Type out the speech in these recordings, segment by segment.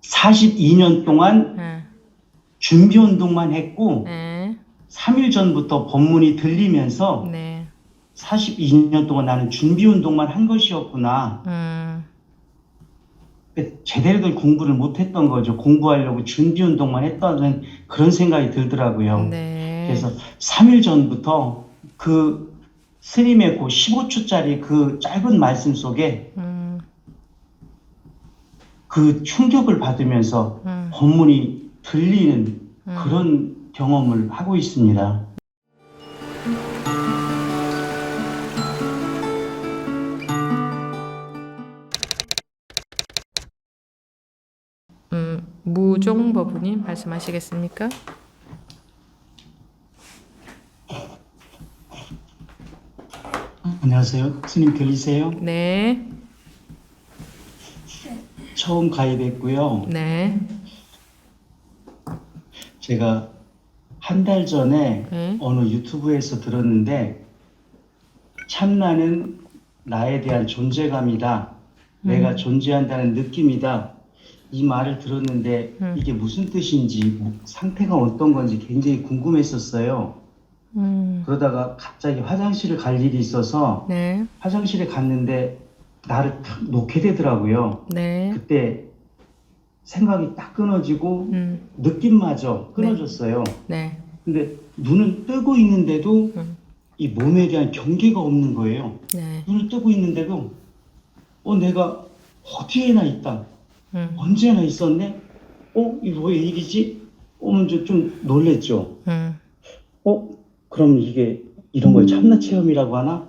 42년 동안 예. 준비 운동만 했고 예. 3일 전부터 법문이 들리면서 네. 42년 동안 나는 준비 운동만 한 것이었구나. 제대로 된 공부를 못했던 거죠. 공부하려고 준비 운동만 했다는 그런 생각이 들더라고요. 네. 그래서 3일 전부터 그 스님의 그 15초짜리 그 짧은 말씀 속에 그 충격을 받으면서 법문이 들리는 그런 경험을 하고 있습니다. 무종법부님 말씀하시겠습니까? 안녕하세요. 스님 들리세요? 네. 처음 가입했고요. 네. 제가 한 달 전에 네. 어느 유튜브에서 들었는데 참나는 나에 대한 존재감이다. 내가 존재한다는 느낌이다. 이 말을 들었는데 이게 무슨 뜻인지 상태가 어떤 건지 굉장히 궁금했었어요. 그러다가 갑자기 화장실을 갈 일이 있어서 네. 화장실에 갔는데 나를 탁 놓게 되더라고요. 네. 그때 생각이 딱 끊어지고 느낌마저 끊어졌어요. 네. 근데 눈을 뜨고 있는데도 이 몸에 대한 경계가 없는 거예요. 네. 눈을 뜨고 있는데도 내가 어디에나 있다. 언제나 있었네? 이거 왜 일이지? 먼저 좀 놀랬죠. 그럼 이게 이런 걸 참나 체험이라고 하나?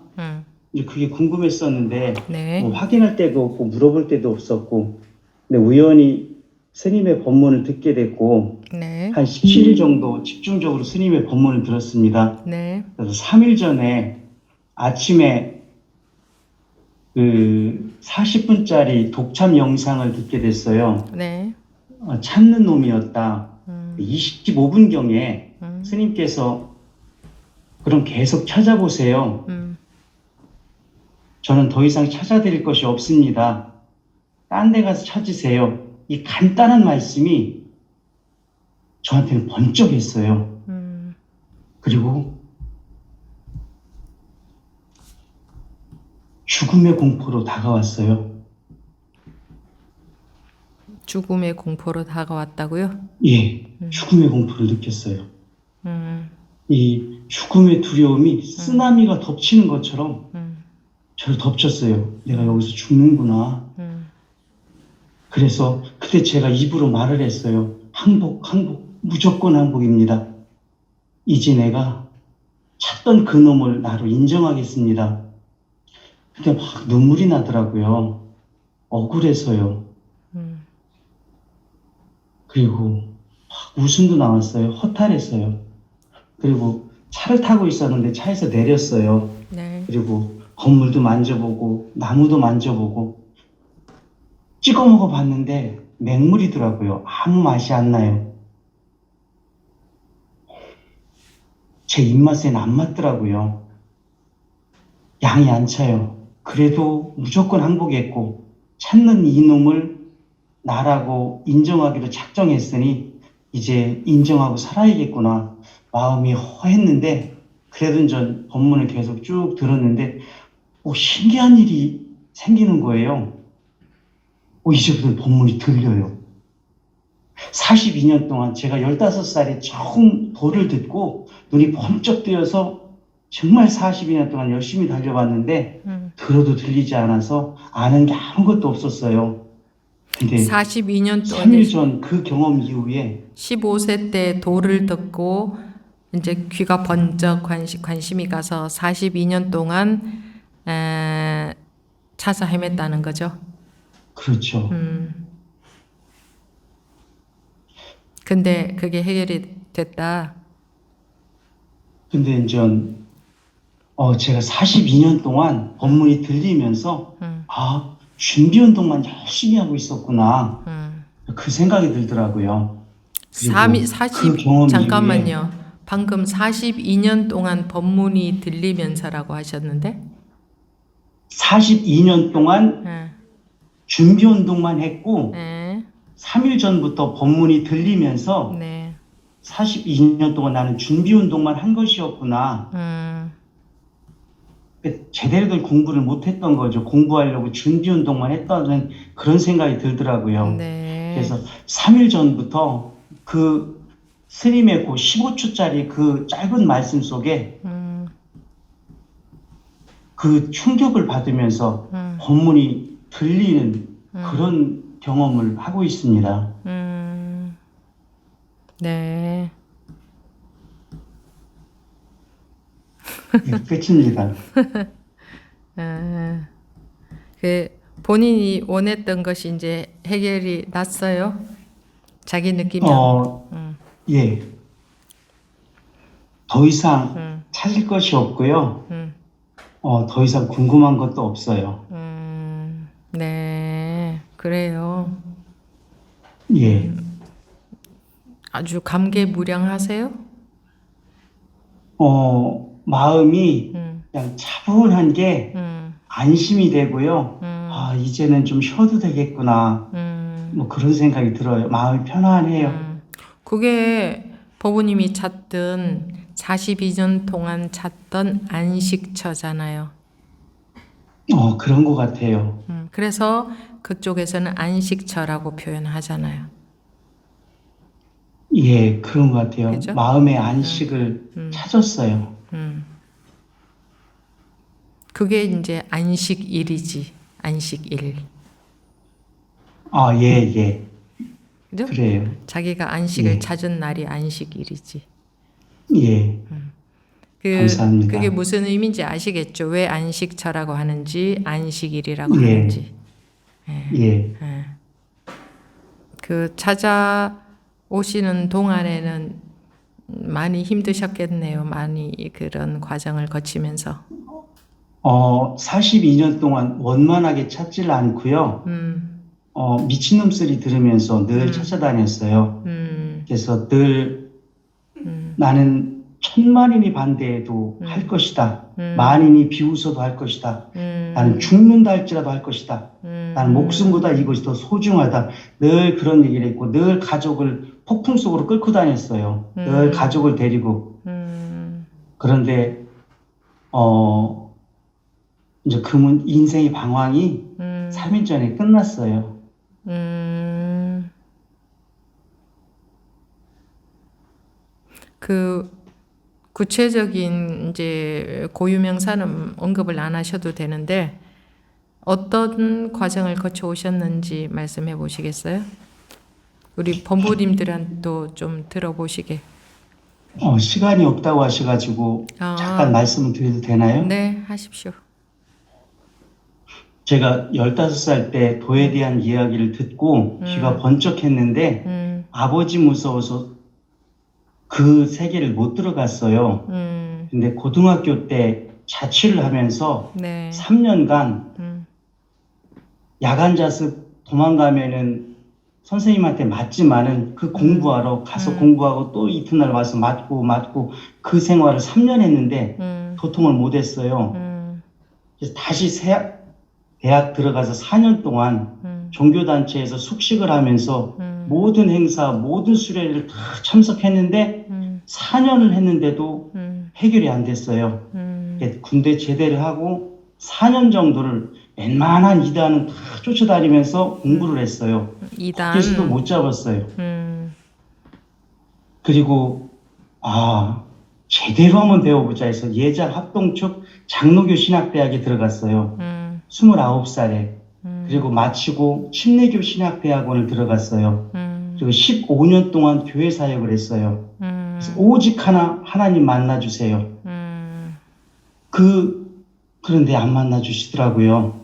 이제 그게 궁금했었는데 네. 뭐 확인할 때도 없고 물어볼 때도 없었고 근데 우연히 스님의 법문을 듣게 됐고 네. 한 17일 정도 집중적으로 스님의 법문을 들었습니다. 네. 그래서 3일 전에 아침에 그 40분짜리 독참 영상을 듣게 됐어요. 네. 찾는 놈이었다. 25분경에 스님께서 그럼 계속 찾아보세요. 저는 더 이상 찾아드릴 것이 없습니다. 딴 데 가서 찾으세요. 이 간단한 말씀이 저한테는 번쩍했어요. 그리고 죽음의 공포로 다가왔어요. 죽음의 공포로 다가왔다고요? 예, 죽음의 공포를 느꼈어요. 이 죽음의 두려움이 쓰나미가 덮치는 것처럼 저를 덮쳤어요. 내가 여기서 죽는구나. 그래서 그때 제가 입으로 말을 했어요. 항복, 항복, 무조건 항복입니다. 이제 내가 찾던 그 놈을 나로 인정하겠습니다. 근데 막 눈물이 나더라고요. 억울해서요. 그리고 막 웃음도 나왔어요. 허탈했어요. 그리고 차를 타고 있었는데 차에서 내렸어요. 네. 그리고 건물도 만져보고 나무도 만져보고 찍어 먹어봤는데 맹물이더라고요. 아무 맛이 안 나요. 제 입맛에는 안 맞더라고요. 양이 안 차요. 그래도 무조건 항복했고 찾는 이놈을 나라고 인정하기로 작정했으니 이제 인정하고 살아야겠구나. 마음이 허했는데 그래도 전 법문을 계속 쭉 들었는데 신기한 일이 생기는 거예요. 이제부터 법문이 들려요. 42년 동안 제가 15살에 처음 도를 듣고 눈이 번쩍 뜨여서 정말 42년 동안 열심히 달려봤는데 들어도 들리지 않아서 아는 게 아무것도 없었어요. 근데 42년 동안 3일 전 그 경험 이후에 15세 때 도를 듣고 이제 귀가 번쩍 관심이 가서 42년 동안 찾아 헤맸다는 거죠. 그렇죠. 근데 그게 해결이 됐다. 근데 이제 제가 42년 동안 법문이 들리면서 준비 운동만 열심히 하고 있었구나. 그 생각이 들더라고요. 잠깐만요. 방금 42년 동안 법문이 들리면서라고 하셨는데? 42년 동안 준비 운동만 했고 3일 전부터 법문이 들리면서 네. 42년 동안 나는 준비 운동만 한 것이었구나. 제대로 된 공부를 못했던 거죠. 공부하려고 준비 운동만 했다는 그런 생각이 들더라고요. 네. 그래서 3일 전부터 그 스님의 그 15초짜리 그 짧은 말씀 속에 그 충격을 받으면서 법문이 들리는 그런 경험을 하고 있습니다. 네. 네, 끝입니다. 그 본인이 원했던 것이 이제 해결이 났어요? 자기 느낌으로? 예. 더 이상 찾을 것이 없고요. 더 이상 궁금한 것도 없어요. 네, 그래요. 예. 아주 감개무량하세요? 마음이 그냥 차분한 게 안심이 되고요. 아, 이제는 좀 쉬어도 되겠구나. 뭐 그런 생각이 들어요. 마음이 편안해요. 그게 법부님이 찾던 42년 동안 찾던 안식처잖아요. 그런 것 같아요. 그래서 그쪽에서는 안식처라고 표현하잖아요. 예, 그런 것 같아요. 그죠? 마음의 안식을 찾았어요. 그게 이제 안식일이지. 안식일. 아, 예, 예. 그죠? 그래요. 자기가 안식을 예. 찾은 날이 안식일이지. 예. 감사합니다. 그게 무슨 의미인지 아시겠죠? 왜 안식처라고 하는지, 안식일이라고 예. 하는지. 예. 그 찾아오시는 동안에는 많이 힘드셨겠네요. 많이 그런 과정을 거치면서. 42년 동안 원만하게 찾지를 않고요. 미친놈 소리 들으면서 늘 찾아다녔어요. 그래서 늘 나는 천만인이 반대해도 할 것이다. 만인이 비웃어도 할 것이다. 나는 죽는다 할지라도 할 것이다. 나는 목숨보다 이것이 더 소중하다. 늘 그런 얘기를 했고 늘 가족을 폭풍 속으로 끌고 다녔어요. 늘 가족을 데리고. 그런데 이제 인생의 방황이 3일 전에 끝났어요. 그 구체적인 이제 고유명사는 언급을 안 하셔도 되는데 어떤 과정을 거쳐 오셨는지 말씀해 보시겠어요? 우리 법부님들한테도 좀 들어보시게. 시간이 없다고 하셔가지고 잠깐 말씀을 드려도 되나요? 네, 하십시오. 제가 15살 때 도에 대한 이야기를 듣고 귀가 번쩍했는데 아버지 무서워서 그 세계를 못 들어갔어요. 근데 고등학교 때 자취를 하면서 네. 3년간 야간 자습 도망가면은 선생님한테 맞지만은 그 공부하러 가서 공부하고 또 이튿날 와서 맞고 그 생활을 3년 했는데 도통을 못 했어요. 그래서 다시 대학 들어가서 4년 동안 종교단체에서 숙식을 하면서 모든 행사, 모든 수련회를 다 참석했는데 4년을 했는데도 해결이 안 됐어요. 군대 제대를 하고 4년 정도를 웬만한 이단은 다 쫓아다니면서 공부를 했어요. 이단. 국회에서도 못 잡았어요. 그리고 제대로 한번 배워보자 해서 예장 합동축 장로교 신학대학에 들어갔어요. 29살에. 그리고 마치고 침례교 신학대학원을 들어갔어요. 그리고 15년 동안 교회 사역을 했어요. 그래서 오직 하나님 만나주세요. 그런데 안 만나주시더라고요.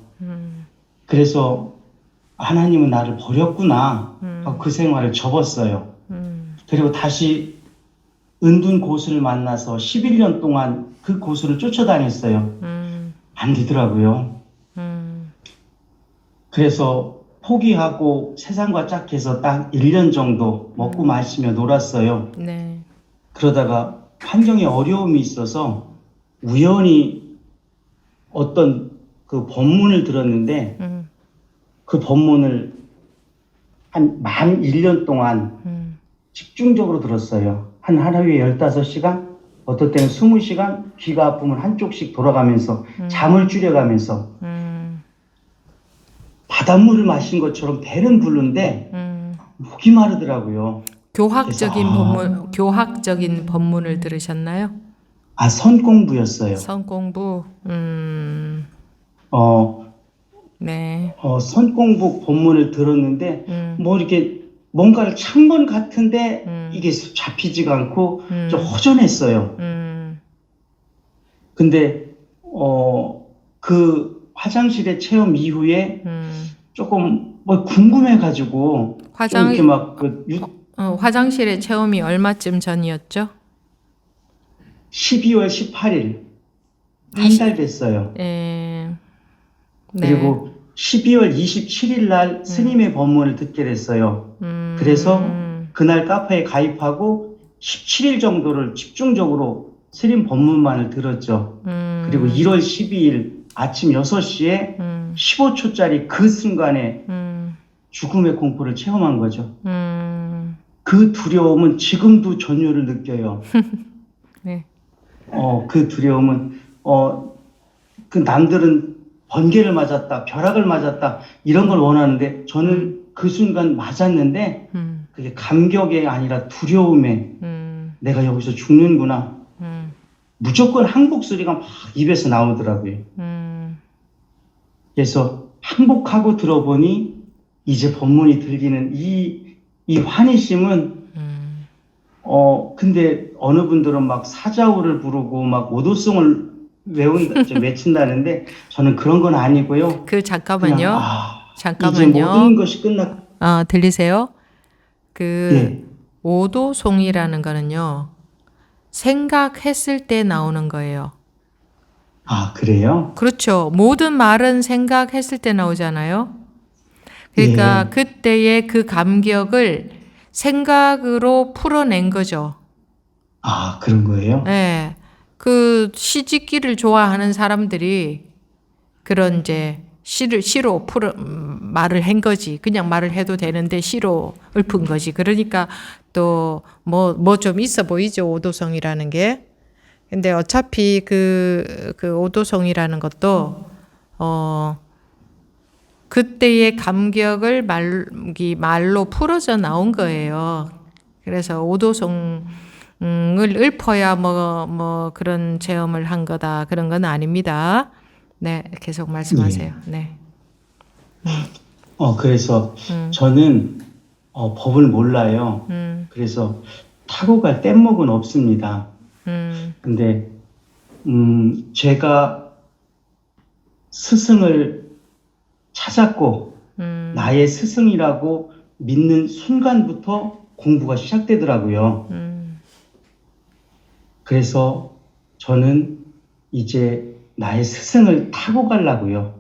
그래서 하나님은 나를 버렸구나 하고 그 생활을 접었어요. 그리고 다시 은둔 고수를 만나서 11년 동안 그 고수를 쫓아다녔어요. 안 되더라고요. 그래서 포기하고 세상과 짝해서 딱 1년 정도 먹고 마시며 놀았어요. 네. 그러다가 환경에 어려움이 있어서 우연히 어떤 그 법문을 들었는데 그 법문을 한 만 1년 동안 집중적으로 들었어요. 한 하루에 15시간, 어떨 때는 20시간, 귀가 아프면 한쪽씩 돌아가면서 잠을 줄여가면서 바닷물을 마신 것처럼 배는 부른데 목이 마르더라고요. 교학적인 법문을 들으셨나요? 선공부였어요. 선공부. 네. 선공부 법문을 들었는데 뭐 이렇게 뭔가를 찬 같은데 이게 잡히지가 않고 좀 허전했어요. 근데 그 화장실의 체험 이후에 조금 뭐 궁금해가지고 좀 이렇게 막 화장실의 체험이 얼마쯤 전이었죠? 12월 18일 한 달 됐어요. 네. 그리고 12월 27일 날 스님의 법문을 듣게 됐어요. 그래서 그날 카페에 가입하고 17일 정도를 집중적으로 스님 법문만을 들었죠. 그리고 1월 12일 아침 6시에 15초짜리 그 순간에 죽음의 공포를 체험한 거죠. 그 두려움은 지금도 전율을 느껴요. 네. 그 두려움은 그 남들은 번개를 맞았다, 벼락을 맞았다 이런 걸 원하는데 저는 그 순간 맞았는데 그게 감격이 아니라 두려움에 내가 여기서 죽는구나. 무조건 항복 소리가 막 입에서 나오더라고요. 그래서 항복하고 들어보니 이제 법문이 들리는 이 환희심은 근데 어느 분들은 막 사자우를 부르고 막 오도송을 외친다는데 저는 그런 건 아니고요. 잠깐만요. 이제 모든 것이 들리세요? 네. 오도송이라는 거는요. 생각했을 때 나오는 거예요. 그래요? 그렇죠. 모든 말은 생각했을 때 나오잖아요. 그러니까 그때의 그 감격을 생각으로 풀어낸 거죠. 그런 거예요? 네. 그 시집기를 좋아하는 사람들이 그런 이제 시로 말을 한 거지. 그냥 말을 해도 되는데 시로 읊은 거지. 그러니까 또 뭐 좀 있어 보이죠. 오도성이라는 게. 근데 어차피 그 오도성이라는 것도 그때의 감격을 말로 풀어져 나온 거예요. 그래서 오도성을 읊어야 뭐 그런 체험을 한 거다. 그런 건 아닙니다. 네, 계속 말씀하세요. 네. 그래서 저는 법을 몰라요. 그래서 타고 갈 뗏목은 없습니다. 근데 제가 스승을 찾았고 나의 스승이라고 믿는 순간부터 공부가 시작되더라고요. 그래서 저는 이제 나의 스승을 타고 가려고요.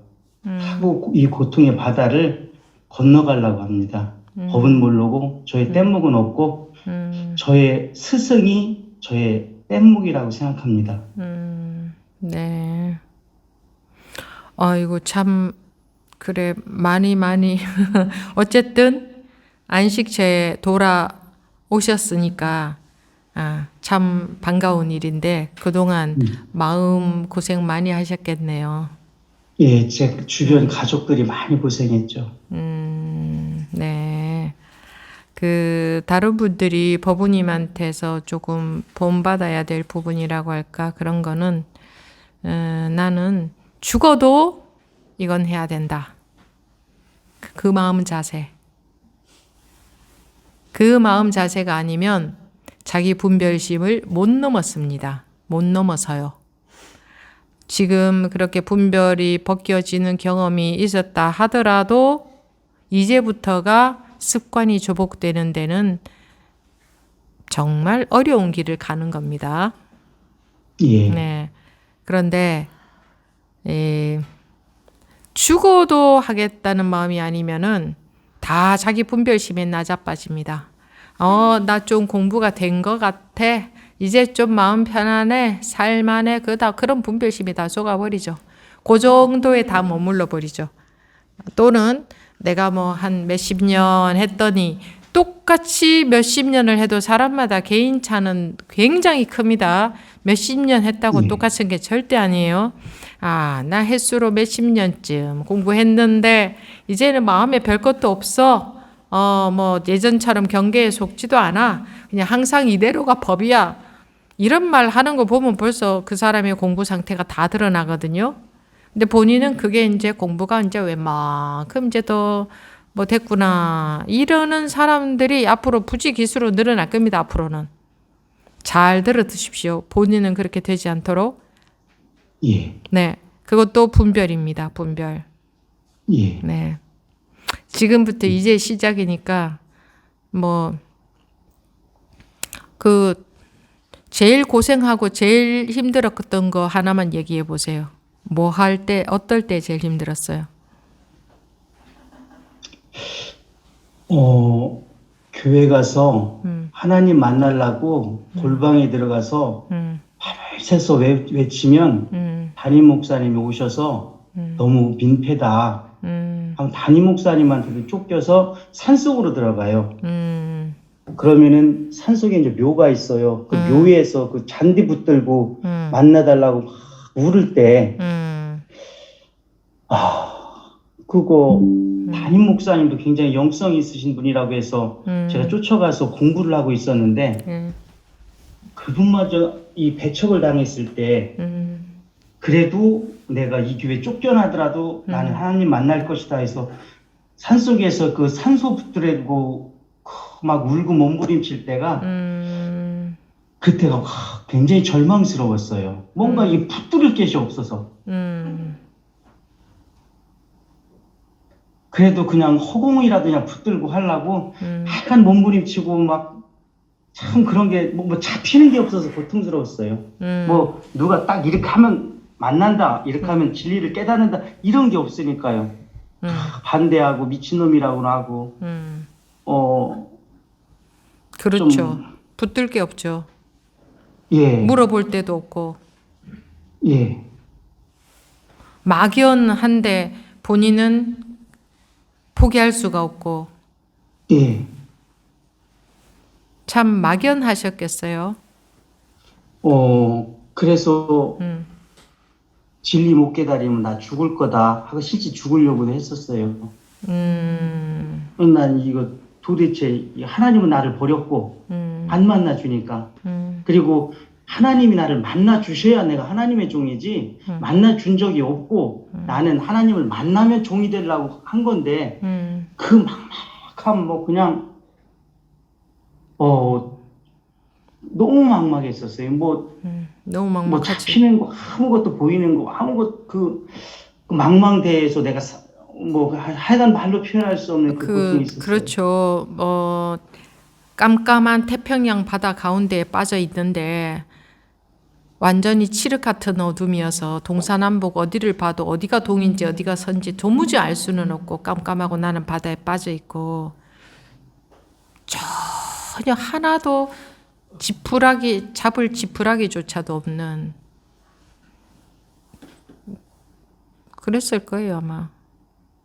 타고 이 고통의 바다를 건너가려고 합니다. 법은 모르고 저의 뗏목은 없고 저의 스승이 저의 뗏목이라고 생각합니다. 네. 이거 참 그래 많이 어쨌든 안식처에 돌아오셨으니까 참 반가운 일인데 그동안 마음 고생 많이 하셨겠네요. 예, 제 주변 가족들이 많이 고생했죠. 네. 다른 분들이 법우님한테서 조금 본받아야 될 부분이라고 할까? 그런 거는, 나는 죽어도 이건 해야 된다. 그 마음 자세. 그 마음 자세가 아니면 자기 분별심을 못 넘었습니다. 못 넘어서요. 지금 그렇게 분별이 벗겨지는 경험이 있었다 하더라도 이제부터가 습관이 조복되는 데는 정말 어려운 길을 가는 겁니다. 예. 네. 그런데 죽어도 하겠다는 마음이 아니면은 다 자기 분별심에 나자빠집니다. 나 좀 공부가 된 것 같아. 이제 좀 마음 편안해. 살만해. 그런 분별심이 다 속아버리죠. 그 정도에 다 머물러 버리죠. 또는 내가 뭐 한 몇십 년 했더니 똑같이 몇십 년을 해도 사람마다 개인차는 굉장히 큽니다. 몇십 년 했다고 예. 똑같은 게 절대 아니에요. 아, 나 횟수로 몇십 년쯤 공부했는데 이제는 마음에 별 것도 없어. 뭐 예전처럼 경계에 속지도 않아. 그냥 항상 이대로가 법이야. 이런 말 하는 거 보면 벌써 그 사람의 공부 상태가 다 드러나거든요. 근데 본인은 그게 이제 공부가 이제 웬만큼 이제 더 뭐 됐구나. 이러는 사람들이 앞으로 부지기수로 늘어날 겁니다. 앞으로는. 잘 들어두십시오. 본인은 그렇게 되지 않도록. 예. 네. 그것도 분별입니다. 분별. 예. 네. 지금부터 이제 시작이니까 뭐 그 제일 고생하고 제일 힘들었던 거 하나만 얘기해 보세요. 뭐 할 때, 어떨 때 제일 힘들었어요? 교회 가서 하나님 만나려고 골방에 들어가서 밤새서 외치면 담임 목사님이 오셔서 너무 민폐다. 담임 목사님한테도 쫓겨서 산속으로 들어가요. 그러면은 산속에 이제 묘가 있어요. 그 묘에서 그 잔디 붙들고 만나달라고 막 울을 때, 그거 담임 목사님도 굉장히 영성이 있으신 분이라고 해서 제가 쫓아가서 공부를 하고 있었는데 그분마저 이 배척을 당했을 때 그래도 내가 이 교회 쫓겨나더라도 나는 하나님 만날 것이다 해서 산속에서 그 산소 붙들고 막 울고 몸부림칠 때가 그때가 굉장히 절망스러웠어요. 뭔가 이 붙들을 것이 없어서. 그래도 그냥 허공이라도 그냥 붙들고 하려고 약간 몸부림치고 막 참 그런 게 뭐 잡히는 게 없어서 고통스러웠어요. 뭐 누가 딱 이렇게 하면 만난다, 이렇게 하면 진리를 깨닫는다 이런 게 없으니까요. 반대하고 미친놈이라고 하고 그렇죠. 좀, 붙들 게 없죠. 예, 물어볼 데도 없고 예, 막연한데 본인은 포기할 수가 없고 예. 참 막연하셨겠어요. 그래서 진리 못 깨달으면 나 죽을 거다 하고 실제 죽으려고도 했었어요. 난 이거 도대체 하나님은 나를 버렸고 안 만나 주니까 그리고 하나님이 나를 만나 주셔야 내가 하나님의 종이지 만나 준 적이 없고 나는 하나님을 만나면 종이 되려고 한 건데 그 막막한 뭐 그냥 너무 막막했었어요. 너무 뭐 막막하지. 잡히는 거 아무것도 보이는 거 아무것 그 망망대해에서 내가 뭐 하여간 말로 표현할 수 없는 그 고통이 있었어요. 그렇죠. 깜깜한 태평양 바다 가운데에 빠져 있는데 완전히 칠흑 같은 어둠이어서 동서남북 어디를 봐도 어디가 동인지 어디가 서인지 도무지 알 수는 없고 깜깜하고 나는 바다에 빠져 있고 전혀 하나도 잡을 지푸라기조차도 없는 그랬을 거예요 아마.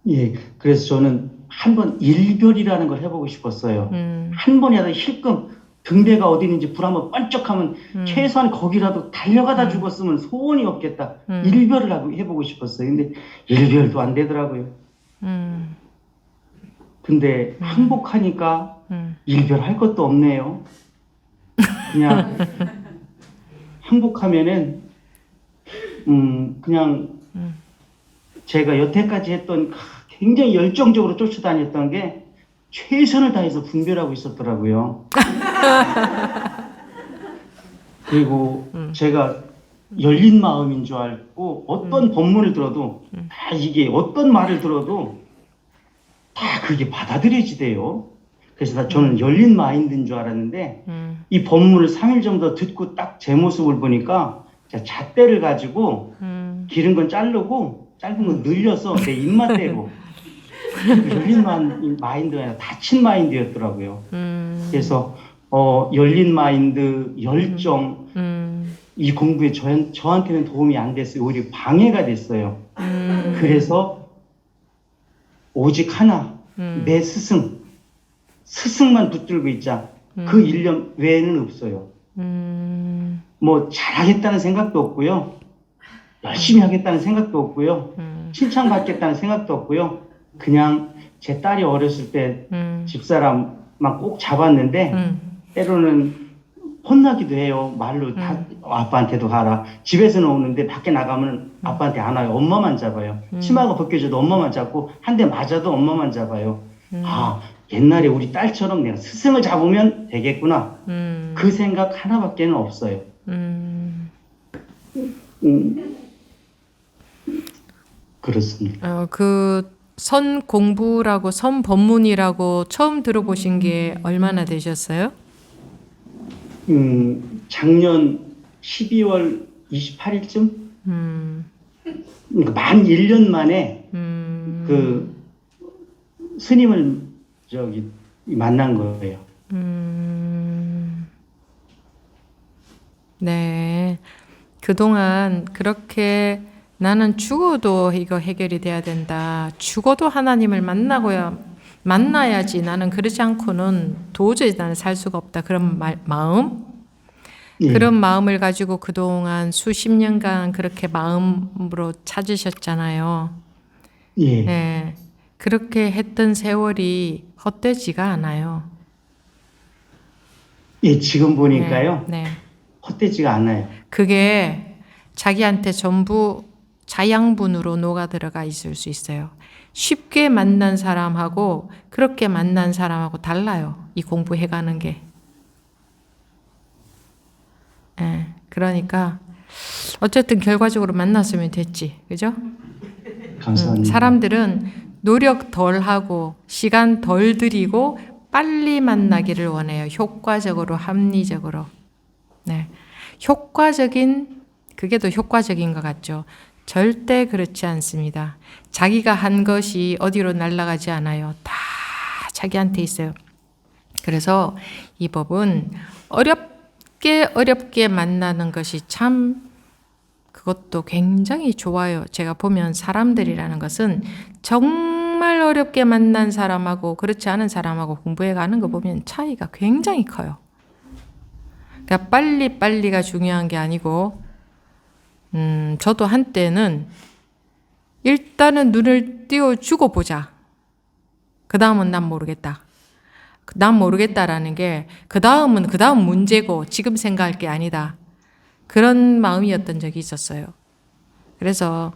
예, 그래서 저는 한번 일별이라는 걸 해보고 싶었어요. 한 번이라도 힐끔 등대가 어디 있는지 불 한번 번쩍하면 최소한 거기라도 달려가다 죽었으면 소원이 없겠다. 일별을 해보고 싶었어요. 근데 일별도 안 되더라고요. 근데 항복하니까 일별할 것도 없네요. 그냥 항복하면은 그냥 제가 여태까지 했던 굉장히 열정적으로 쫓아다녔던 게 최선을 다해서 분별하고 있었더라고요. 그리고 제가 열린 마음인 줄 알고 어떤 법문을 들어도 다 이게 어떤 말을 들어도 다 그게 받아들여지대요. 그래서 저는 열린 마인드인 줄 알았는데 이 법문을 3일 정도 듣고 딱 제 모습을 보니까 제가 잣대를 가지고 기른 건 자르고 짧은 건 늘려서 내 입맛대로 열린 마인드가 아니라 닫힌 마인드였더라고요. 그래서 열린 마인드, 열정 이 공부에 저한테는 도움이 안 됐어요. 오히려 방해가 됐어요. 그래서 오직 하나, 내 스승만 붙들고 있자. 그 일념 외에는 없어요. 뭐 잘하겠다는 생각도 없고요. 열심히 하겠다는 생각도 없고요. 칭찬받겠다는 생각도 없고요. 그냥 제 딸이 어렸을 때 집사람만 꼭 잡았는데 때로는 혼나기도 해요. 말로 다 아빠한테도 가라. 집에서는 오는데 밖에 나가면 아빠한테 안 와요. 엄마만 잡아요. 치마가 벗겨져도 엄마만 잡고 한 대 맞아도 엄마만 잡아요. 아, 옛날에 우리 딸처럼 내가 스승을 잡으면 되겠구나. 그 생각 하나밖에는 없어요. 그렇습니다. 그 선 공부라고 선 법문이라고 처음 들어보신 게 얼마나 되셨어요? 작년 12월 28일쯤? 그러니까 만 1년 만에 그 스님을 만난 거예요. 네. 그동안 그렇게 나는 죽어도 이거 해결이 돼야 된다. 죽어도 하나님을 만나야지. 나는 그러지 않고는 도저히 나는 살 수가 없다. 그런 마음? 예. 그런 마음을 가지고 그동안 수십 년간 그렇게 마음으로 찾으셨잖아요. 예. 네. 그렇게 했던 세월이 헛되지가 않아요. 예, 지금 보니까요. 네. 헛되지가 않아요. 그게 자기한테 전부 자양분으로 녹아 들어가 있을 수 있어요. 쉽게 만난 사람하고 그렇게 만난 사람하고 달라요. 이 공부해가는 게. 예, 그러니까 어쨌든 결과적으로 만났으면 됐지. 그죠? 감사합니다. 사람들은 노력 덜 하고 시간 덜 들이고 빨리 만나기를 원해요. 효과적으로, 합리적으로. 네. 그게 더 효과적인 것 같죠. 절대 그렇지 않습니다. 자기가 한 것이 어디로 날아가지 않아요. 다 자기한테 있어요. 그래서 이 법은 어렵게 만나는 것이 참 그것도 굉장히 좋아요. 제가 보면 사람들이라는 것은 정말 어렵게 만난 사람하고 그렇지 않은 사람하고 공부해 가는 거 보면 차이가 굉장히 커요. 그러니까 빨리가 중요한 게 아니고 저도 한때는 일단은 눈을 띄워주고 보자. 그 다음은 난 모르겠다. 난 모르겠다라는 게 그 다음 문제고 지금 생각할 게 아니다. 그런 마음이었던 적이 있었어요. 그래서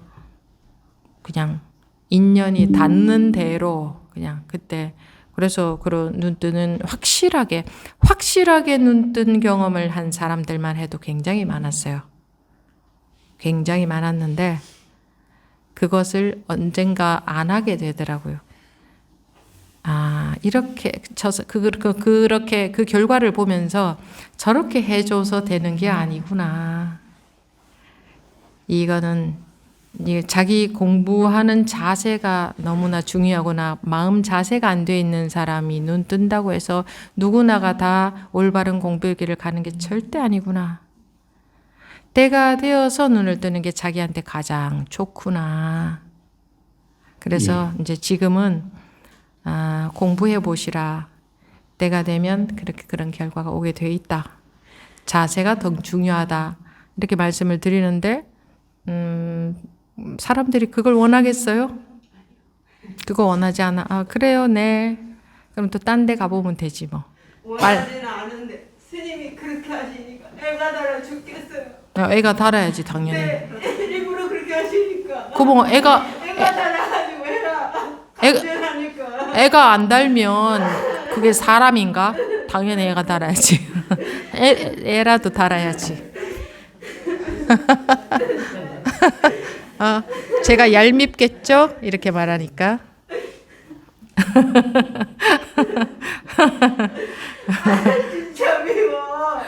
그냥 인연이 닿는 대로 그냥 그때 그래서 그런 눈뜨는 확실하게 눈뜬 경험을 한 사람들만 해도 굉장히 많았어요. 굉장히 많았는데 그것을 언젠가 안 하게 되더라고요. 아, 이렇게 그렇게 그 결과를 보면서 저렇게 해줘서 되는 게 아니구나. 이거는 자기 공부하는 자세가 너무나 중요하구나. 마음 자세가 안 돼 있는 사람이 눈 뜬다고 해서 누구나가 다 올바른 공부의 길을 가는 게 절대 아니구나. 때가 되어서 눈을 뜨는 게 자기한테 가장 좋구나. 그래서 이제 지금은 공부해 보시라. 때가 되면 그렇게 그런 결과가 오게 되어 있다. 자세가 더 중요하다. 이렇게 말씀을 드리는데 사람들이 그걸 원하겠어요? 그거 원하지 않아. 아, 그래요, 네. 그럼 또 딴 데 가보면 되지 뭐. 원하지는 않은데 스님이 그렇게 하시니까 애가 달아 죽겠어요. 애가 달아야지 당연히. 네, 일부러 그렇게 하시니까. 그뭐 애가 달아가지고 해라. 감전하니까. 애가 안 달면 그게 사람인가? 당연히 애가 달아야지. 애라도 달아야지. 제가 얄밉겠죠? 이렇게 말하니까. 진짜 미워.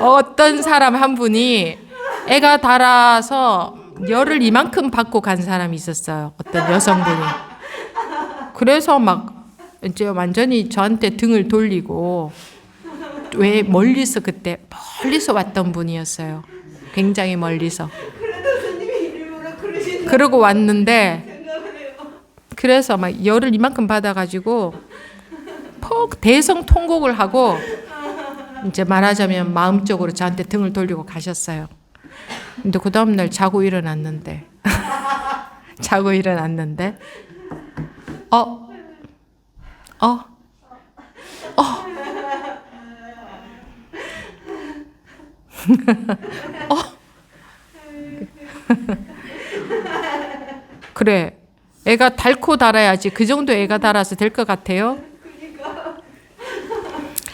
어떤 사람 한 분이 애가 달아서 열을 이만큼 받고 간 사람이 있었어요. 어떤 여성분이. 그래서 막 이제 완전히 저한테 등을 돌리고 왜 멀리서 왔던 분이었어요. 굉장히 멀리서. 그래도 스님이 일부러 그러시는. 그러고 왔는데 그래서 막 열을 이만큼 받아가지고 퍽 대성통곡을 하고 이제 말하자면 마음적으로 저한테 등을 돌리고 가셨어요. 근데 그 다음날 자고 일어났는데 그래, 애가 닳고 달아야지. 그 정도 애가 달아서 될 것 같아요?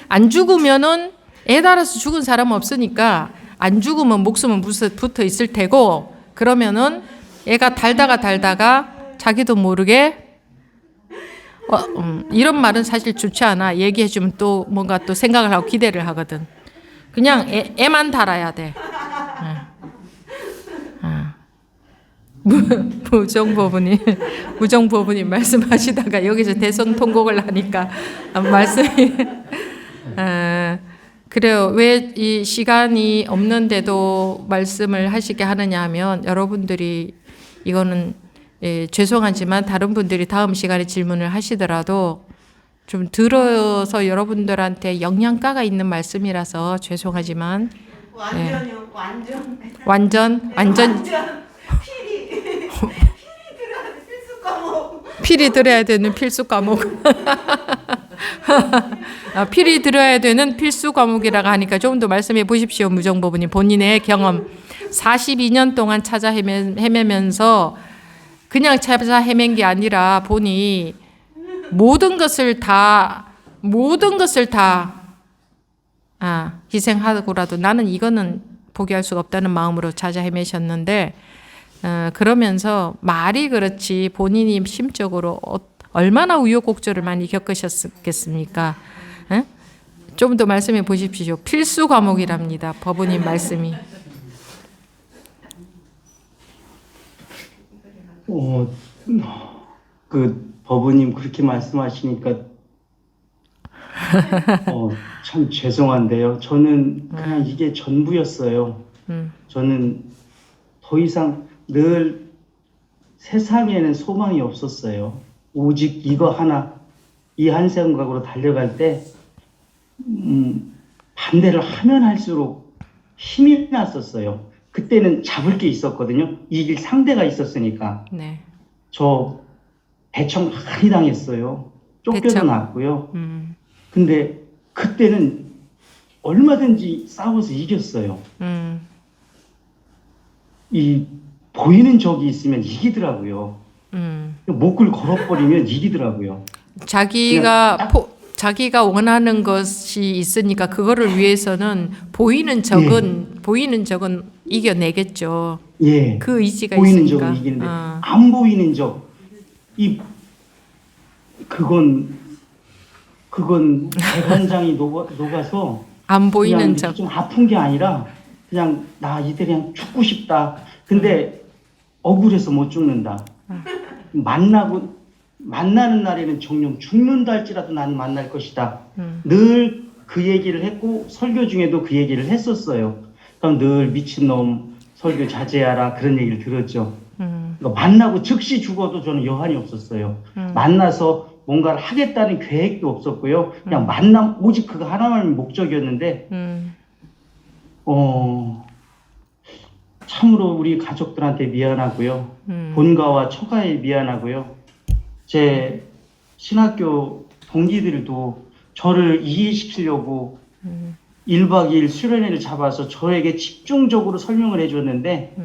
안 죽으면은 애 달아서 죽은 사람 없으니까 안 죽으면 목숨은 붙어 있을 테고, 그러면은 애가 달다가 자기도 모르게 이런 말은 사실 좋지 않아. 얘기해주면 또 뭔가 또 생각을 하고 기대를 하거든. 그냥 애만 달아야 돼. 무정법원이 말씀하시다가 여기서 대성통곡을 하니까 말씀이 그래요. 왜 이 시간이 없는데도 말씀을 하시게 하느냐 하면, 여러분들이 이거는 죄송하지만 다른 분들이 다음 시간에 질문을 하시더라도 좀 들어서 여러분들한테 영양가가 있는 말씀이라서 죄송하지만 완전요. 완전 필히 들어야 되는 필수 과목. 필히 들어야 되는 필수 과목. 필히 들어야 되는 필수 과목이라고 하니까 좀 더 말씀해 보십시오. 무정법원님 본인의 경험 42년 동안 찾아 헤매면서 그냥 찾아 헤맨 게 아니라 보니 모든 것을 다 희생하고라도 나는 이거는 포기할 수가 없다는 마음으로 찾아 헤매셨는데, 그러면서 말이 그렇지 본인이 심적으로 얼마나 우여곡절을 많이 겪으셨겠습니까? 좀 더 말씀해 보십시오. 필수 과목이랍니다. 법원님 말씀이. 그 법원님 그렇게 말씀하시니까 참 죄송한데요. 저는 그냥 이게 전부였어요. 저는 더 이상 늘 세상에는 소망이 없었어요. 오직 이거 하나, 이 한 생각으로 달려갈 때 반대를 하면 할수록 힘이 났었어요. 그때는 잡을 게 있었거든요. 이길 상대가 있었으니까. 네. 저 배청 많이 당했어요. 쫓겨도 났고요. 근데 그때는 얼마든지 싸워서 이겼어요. 이 보이는 적이 있으면 이기더라고요. 목을 걸어버리면 이기더라고요. 자기가 원하는 것이 있으니까 그거를 위해서는 보이는 적은 이겨내겠죠. 예. 그 의지가 보이는 있으니까. 적은 이기는데 안 보이는 적, 그건 대관장이 녹아서 안 보이는 그냥 적. 좀 아픈 게 아니라 그냥 나 이제 그냥 죽고 싶다. 근데 억울해서 못 죽는다. 만나는 날에는 정녕 죽는다 할지라도 나는 만날 것이다. 늘 그 얘기를 했고 설교 중에도 그 얘기를 했었어요. 그럼 늘 미친놈 설교 자제하라 그런 얘기를 들었죠. 그러니까 만나고 즉시 죽어도 저는 여한이 없었어요. 만나서 뭔가를 하겠다는 계획도 없었고요. 그냥 만남 오직 그거 하나만 목적이었는데 참으로 우리 가족들한테 미안하고요. 본가와 처가에 미안하고요. 제 신학교 동기들도 저를 이해시키려고 1박 2일 수련회를 잡아서 저에게 집중적으로 설명을 해줬는데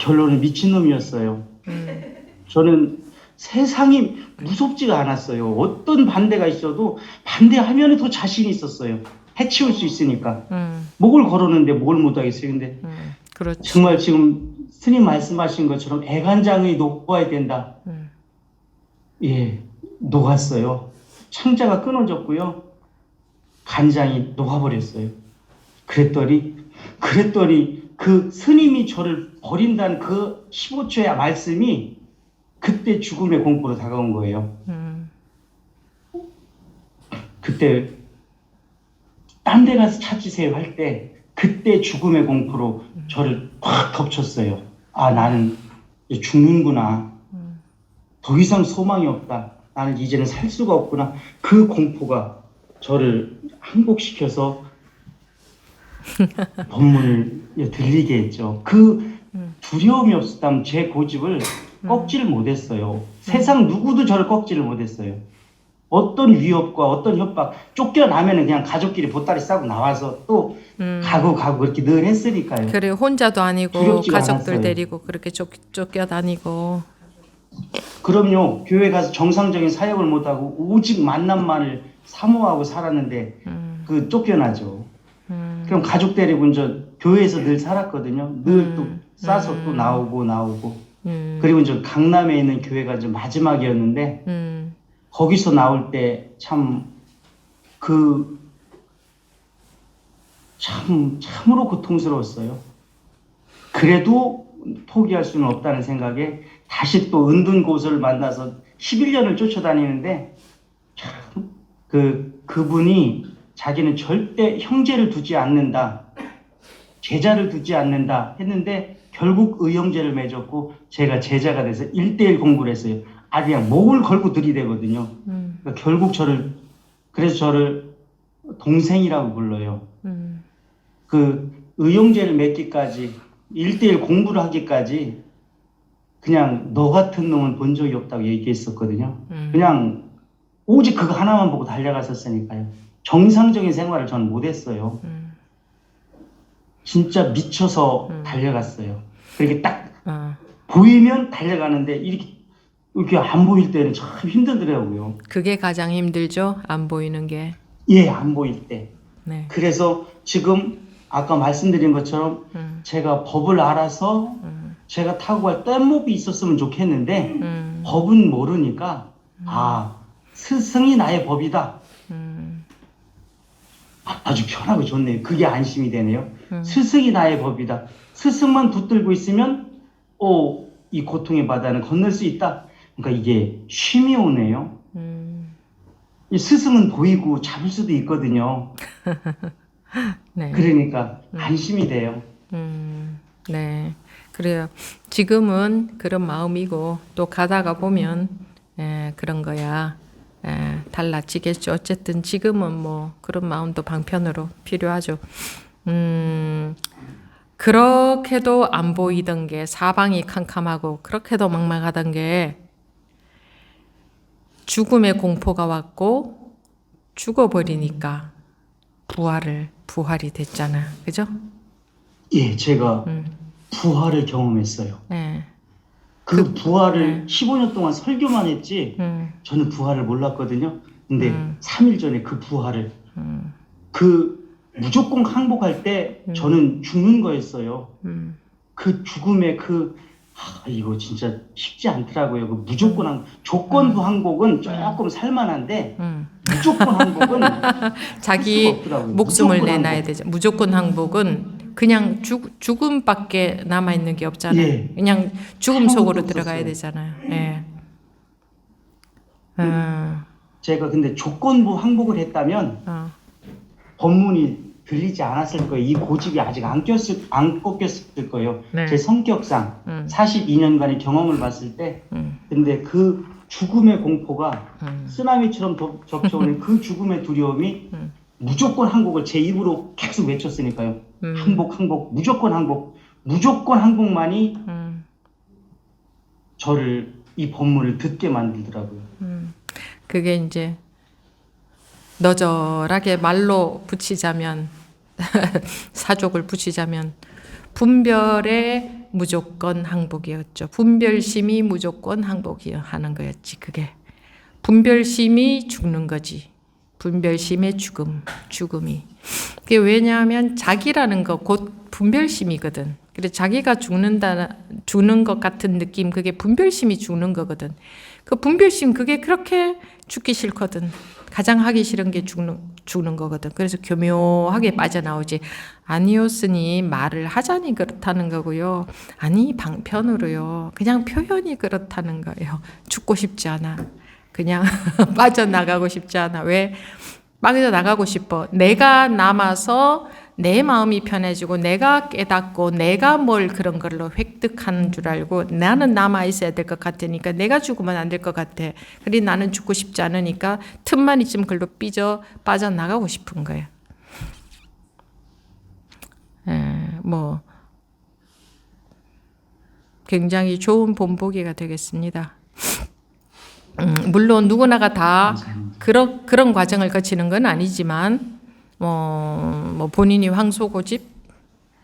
결론은 미친놈이었어요. 저는 세상이 무섭지가 않았어요. 어떤 반대가 있어도 반대하면 더 자신이 있었어요. 해치울 수 있으니까. 목을 걸었는데 뭘 못하겠어요. 근데 그렇지. 정말 지금 스님 말씀하신 것처럼 애간장이 녹아야 된다. 예, 녹았어요. 창자가 끊어졌고요. 간장이 녹아버렸어요. 그랬더니 그 스님이 저를 버린다는 그 15초의 말씀이 그때 죽음의 공포로 다가온 거예요. 그때 딴 데 가서 찾으세요 할 때 그때 죽음의 공포로 저를 확 덮쳤어요. 나는 죽는구나. 더 이상 소망이 없다. 나는 이제는 살 수가 없구나. 그 공포가 저를 항복시켜서 법문을 들리게 했죠. 그 두려움이 없었다면 제 고집을 꺾지를 못했어요. 세상 누구도 저를 꺾지를 못했어요. 어떤 위협과 어떤 협박, 쫓겨나면은 그냥 가족끼리 보따리 싸고 나와서 또 가고 그렇게 늘 했으니까요. 그래 혼자도 아니고 두렵지가 가족들 않았어요. 데리고 그렇게 쫓겨다니고. 그럼요. 교회 가서 정상적인 사역을 못하고 오직 만남만을 사모하고 살았는데 그 쫓겨나죠. 그럼 가족 데리고 이제 교회에서 늘 살았거든요. 늘 또 싸서 또 나오고 그리고 이제 강남에 있는 교회가 이제 마지막이었는데 거기서 나올 때 참으로 고통스러웠어요. 그래도 포기할 수는 없다는 생각에 다시 또 은둔고수를 만나서 11년을 쫓아다니는데 참 그분이 자기는 절대 형제를 두지 않는다, 제자를 두지 않는다 했는데 결국 의형제를 맺었고 제가 제자가 돼서 1:1 공부를 했어요. 아주 그냥 목을 걸고 들이대거든요. 그러니까 결국 그래서 저를 동생이라고 불러요. 그 의형제를 맺기까지 1:1 공부를 하기까지 그냥 너 같은 놈은 본 적이 없다고 얘기했었거든요. 그냥 오직 그거 하나만 보고 달려갔었으니까요. 정상적인 생활을 저는 못했어요. 진짜 미쳐서 달려갔어요. 그렇게 딱 보이면 달려가는데 이렇게 안 보일 때는 참 힘들더라고요. 그게 가장 힘들죠. 안 보이는 게. 예, 안 보일 때. 네. 그래서 지금 아까 말씀드린 것처럼 제가 법을 알아서 제가 타고 갈 뗏목이 있었으면 좋겠는데 법은 모르니까 스승이 나의 법이다. 아주 편하고 좋네요. 그게 안심이 되네요. 스승이 나의 법이다. 스승만 붙들고 있으면 이 고통의 바다는 건널 수 있다. 그러니까 이게 쉼이 오네요. 이 스승은 보이고 잡을 수도 있거든요. 네. 그러니까 안심이 돼요. 네. 그래요. 지금은 그런 마음이고 또 가다가 보면 그런 거야. 달라지겠죠. 어쨌든 지금은 뭐 그런 마음도 방편으로 필요하죠. 그렇게도 안 보이던 게 사방이 캄캄하고 그렇게도 막막하던 게 죽음의 공포가 왔고 죽어버리니까 부활이 됐잖아. 그죠? 예, 제가 부활을 경험했어요. 네. 그 부활을 15년 동안 설교만 했지 저는 부활을 몰랐거든요. 근데 3일 전에 그 부활을 무조건 항복할 때 저는 죽는 거였어요. 그 죽음의 이거 진짜 쉽지 않더라고요. 그 무조건 조건부 항복은 조금 살만한데 무조건 항복은 자기 목숨을 내놔야 되죠. 무조건 항복은 그냥 죽음밖에 남아 있는 게 없잖아요. 예. 그냥 죽음 속으로 없었어요. 들어가야 되잖아요. 예. 제가 근데 조건부 항복을 했다면 법문이 들리지 않았을 거예요. 이 고집이 아직 안 꺾였을 거예요. 네. 제 성격상 42년간의 경험을 봤을 때 근데 그 죽음의 공포가 쓰나미처럼 접쳐오는 그 죽음의 두려움이 무조건 항복을 제 입으로 계속 외쳤으니까요. 항복, 무조건 항복만이 저를 이 법문을 듣게 만들더라고요. 그게 이제 너절하게 말로 붙이자면 사족을 붙이자면 분별의 무조건 항복이었죠. 분별심이 무조건 항복이 하는 거였지. 그게 분별심이 죽는 거지. 분별심의 죽음이. 그게 왜냐하면 자기라는 거 곧 분별심이거든. 그래 자기가 죽는 것 같은 느낌, 그게 분별심이 죽는 거거든. 그 분별심 그게 그렇게 죽기 싫거든. 가장 하기 싫은 게 죽는 거거든. 그래서 교묘하게 빠져나오지. 아니었으니 말을 하자니 그렇다는 거고요. 아니 방편으로요. 그냥 표현이 그렇다는 거예요. 죽고 싶지 않아. 그냥 빠져나가고 싶지 않아. 왜? 빠져나가고 싶어. 내가 남아서 내 마음이 편해지고 내가 깨닫고 내가 뭘 그런 걸로 획득하는 줄 알고 나는 남아 있어야 될 것 같으니까 내가 죽으면 안 될 것 같아. 그리고 나는 죽고 싶지 않으니까 틈만 있으면 글로 빠져나가고 싶은 거예요. 뭐 굉장히 좋은 본보기가 되겠습니다. 물론 누구나가 다 그런 과정을 거치는 건 아니지만 뭐 본인이 황소고집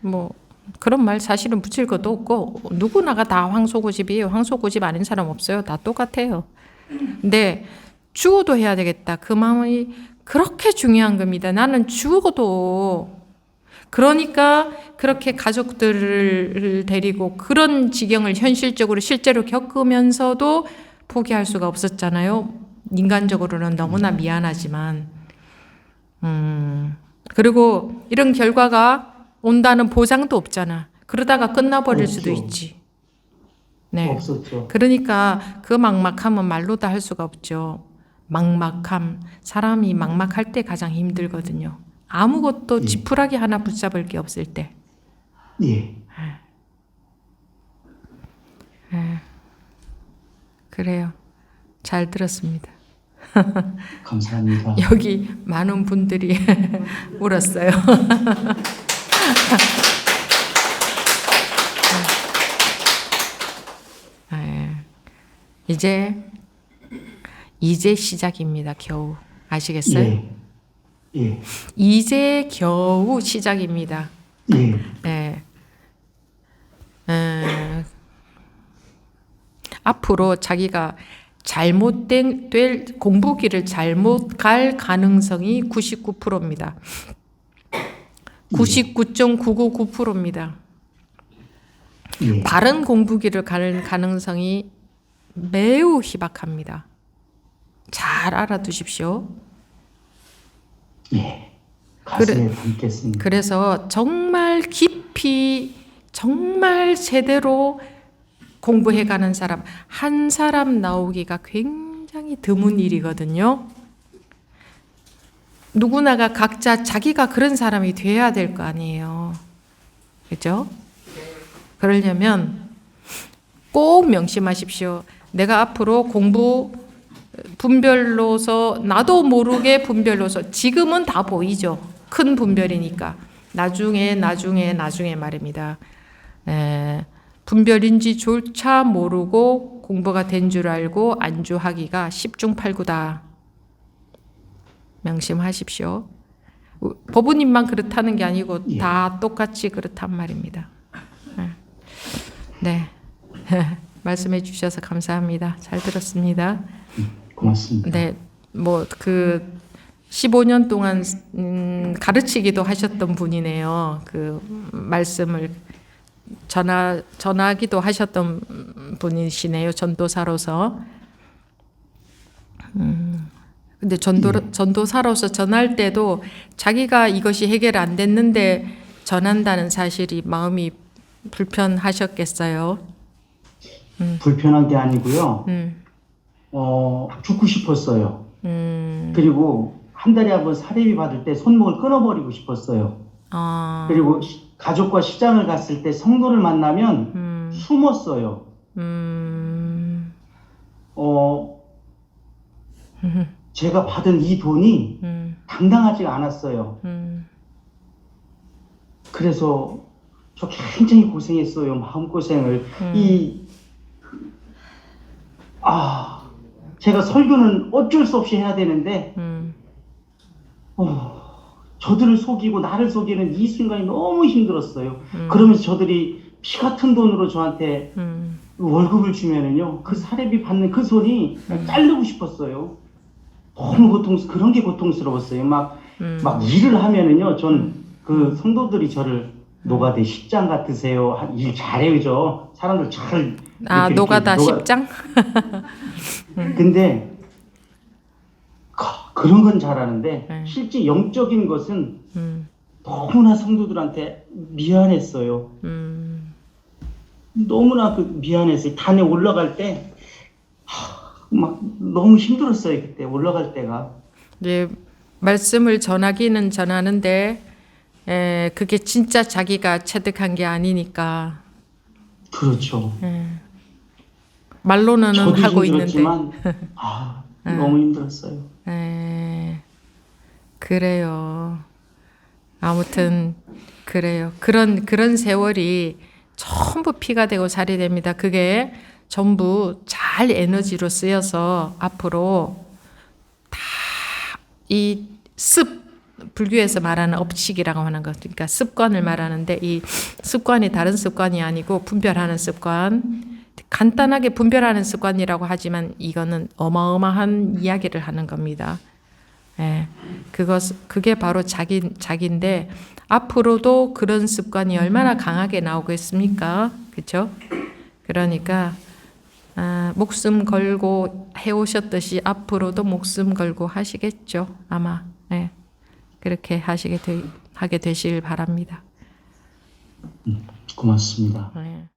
뭐 그런 말 사실은 붙일 것도 없고 누구나가 다 황소고집이에요. 황소고집 아닌 사람 없어요. 다 똑같아요. 근데 죽어도 해야 되겠다. 그 마음이 그렇게 중요한 겁니다. 나는 죽어도 그러니까 그렇게 가족들을 데리고 그런 지경을 현실적으로 실제로 겪으면서도 포기할 수가 없었잖아요. 인간적으로는 너무나 미안하지만 그리고 이런 결과가 온다는 보장도 없잖아. 그러다가 끝나버릴 수도 있지. 네. 없었죠. 그러니까 그 막막함은 말로 다 할 수가 없죠. 막막함. 사람이 막막할 때 가장 힘들거든요. 아무것도 지푸라기 하나 붙잡을 게 없을 때. 예. 그래요. 잘 들었습니다. 감사합니다. 여기 많은 분들이 울었어요. 이제 시작입니다. 겨우. 아시겠어요? 예. 예. 이제 겨우 시작입니다. 예. 네. 앞으로 자기가 잘못된 공부길을 잘못 갈 가능성이 99%입니다. 99.999%입니다. 예. 바른 공부길을 가는 가능성이 매우 희박합니다. 잘 알아두십시오. 예. 가슴에 담겠습니다. 그래서 정말 깊이 정말 제대로 공부해가는 사람 한 사람 나오기가 굉장히 드문 일이거든요. 누구나가 각자 자기가 그런 사람이 돼야 될 거 아니에요. 그죠? 그러려면 꼭 명심하십시오. 내가 앞으로 공부 분별로서 나도 모르게 분별로서 지금은 다 보이죠. 큰 분별이니까. 나중에 말입니다. 분별인지조차 모르고 공부가 된 줄 알고 안주하기가 10중 8구다. 명심하십시오. 법부님만 그렇다는 게 아니고 다 똑같이 그렇단 말입니다. 네. 말씀해 주셔서 감사합니다. 잘 들었습니다. 고맙습니다. 네. 뭐 15년 동안 가르치기도 하셨던 분이네요. 그 말씀을 전하기도 하셨던 분이시네요. 전도사로서. 근데 전도사로서 전할 때도 자기가 이것이 해결 안 됐는데 전한다는 사실이 마음이 불편하셨겠어요. 불편한 게 아니고요. 죽고 싶었어요. 그리고 한 달에 한 번 사례비 받을 때 손목을 끊어버리고 싶었어요. 그리고 가족과 시장을 갔을 때 성도를 만나면 숨었어요. 제가 받은 이 돈이 당당하지가 않았어요. 그래서 저 굉장히 고생했어요. 마음고생을. 제가 설교는 어쩔 수 없이 해야 되는데 저들을 속이고 나를 속이는 이 순간이 너무 힘들었어요. 그러면서 저들이 피 같은 돈으로 저한테 월급을 주면은요, 그 사례비 받는 그 손이 자르고 싶었어요. 너무 그런 게 고통스러웠어요. 막 일을 하면은요, 전 그 성도들이 저를 노가다 10장 같으세요. 일 잘해요, 사람들 잘. 노가다 10장? 근데 그런 건 잘하는데 실제 영적인 것은 너무나 성도들한테 미안했어요. 너무나 미안했어요. 단에 올라갈 때 막 너무 힘들었어요. 그때 올라갈 때가. 네, 말씀을 전하기는 전하는데 그게 진짜 자기가 체득한 게 아니니까. 그렇죠. 말로는 저도 하고 있는데. 힘들었지만 너무 힘들었어요. 그래요. 아무튼 그래요. 그런 세월이 전부 피가 되고 살이 됩니다. 그게 전부 잘 에너지로 쓰여서 앞으로 다 이 불교에서 말하는 업식이라고 하는 것, 그러니까 습관을 말하는데 이 습관이 다른 습관이 아니고 분별하는 습관, 간단하게 분별하는 습관이라고 하지만 이거는 어마어마한 이야기를 하는 겁니다. 그게 바로 자기인데 앞으로도 그런 습관이 얼마나 강하게 나오겠습니까? 그렇죠? 그러니까 목숨 걸고 해오셨듯이 앞으로도 목숨 걸고 하시겠죠, 아마. 그렇게 하게 되실 바랍니다. 고맙습니다.